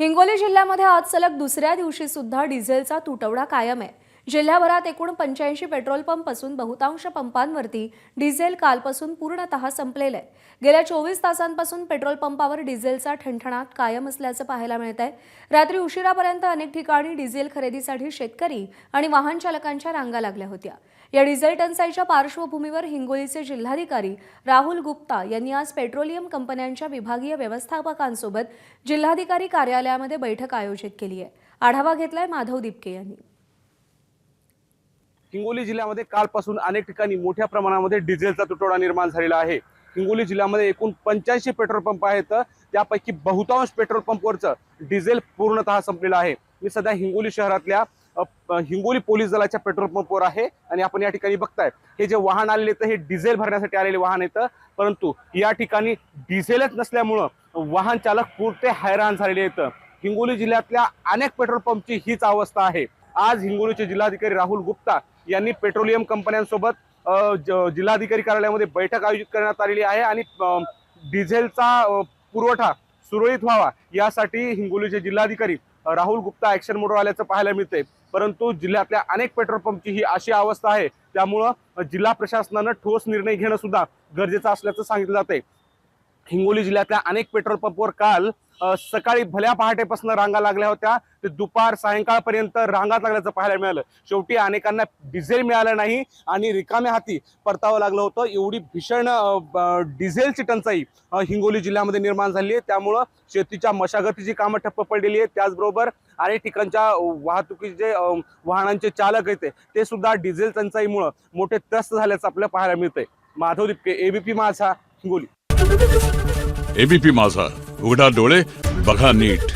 हिंगोली जिल्ह्यामध्ये आज सलग दुसऱ्या दिवशी सुद्धा डिझेलचा तुटवडा कायम आहे। जिल्ह्याभरात एकूण 85 पेट्रोल पंप असून बहुतांश पंपांवरती डिझेल कालपासून पूर्णतः संपलेलं आहे। गेल्या 24 तासांपासून पेट्रोल पंपावर डिझेलचा ठणठणाट कायम असल्याचं पाहायला मिळतंय। रात्री उशिरापर्यंत अनेक ठिकाणी डिझेल खरेदीसाठी शेतकरी आणि वाहन चालकांच्या रांगा लागल्या होत्या। या डिझेल टंचाईच्या पार्श्वभूमीवर हिंगोलीचे जिल्हाधिकारी राहुल गुप्ता यांनी आज पेट्रोलियम कंपन्यांच्या विभागीय व्यवस्थापकांसोबत जिल्हाधिकारी कार्यालयामध्ये बैठक आयोजित केली आहे। आढावा घेतलाय माधव दिपके यांनी। हिंगोली जिल्ह्यामध्ये कालपासून अनेक ठिकाणी मोठ्या प्रमाणामध्ये डिझेलचा तुटवडा निर्माण झालेला आहे। हिंगोली जिल्ह्यामध्ये एकूण 85 पेट्रोल पंप आहेत, त्यापैकी बहुतांश पेट्रोल पंपवरचं डिझेल पूर्णतः संपलेलं आहे। मी सध्या हिंगोली शहरातल्या हिंगोली पोलीस दलाच्या पेट्रोल पंपवर आहे आणि आपण या ठिकाणी बघताय हे जे वाहन आलेले तर हे डिझेल भरण्यासाठी आलेले वाहन आहेत, परंतु या ठिकाणी डिझेलच नसल्यामुळं वाहन चालक पुरते हैराण झालेले आहेत। हिंगोली जिल्ह्यातल्या अनेक पेट्रोल पंपची हीच अवस्था आहे। आज हिंगोलीचे जिल्हाधिकारी राहुल गुप्ता यांनी पेट्रोलियम कंपन्यांसोबत जिल्हाधिकारी कार्यालयामध्ये बैठक आयोजित करण्यात आलेली आहे आणि डिझेलचा पुरवठा सुरळीत व्हावा यासाठी हिंगोलीचे जिल्हाधिकारी राहुल गुप्ता ऍक्शन मोडवर आल्याचं पाहायला मिळते। परंतु जिल्ह्यातल्या अनेक पेट्रोल पंपची ही अशी अवस्था आहे, त्यामुळं जिल्हा प्रशासनानं ठोस निर्णय घेणं सुद्धा गरजेचं असल्याचं सांगितलं जाते। हिंगोली जिल्ह्यातल्या अनेक पेट्रोल पंपवर काल सकाळी भल्या पहाटेपासून रांगा लागल्या होत्या, ते दुपार सायंकाळपर्यंत रांगा लागल्याचं पाहायला मिळालं। शेवटी अनेकांना डिझेल मिळालं नाही आणि रिकाम्या हाती परतावं लागलं होतं। एवढी भीषण डिझेलची टंचाई हिंगोली जिल्ह्यामध्ये निर्माण झाली आहे, त्यामुळं शेतीच्या मशागतीची कामं ठप्प पडलेली आहेत। त्याचबरोबर अनेक ठिकाणच्या वाहतुकीचे वाहनांचे चालक आहेत ते सुद्धा डिझेल टंचाईमुळे मोठे त्रस्त झाल्याचं आपल्याला पाहायला मिळतंय। माधव दिपके, एबीपी माझा, हिंगोली। एबीपी माझा, उघडा डोळे बघा नीट।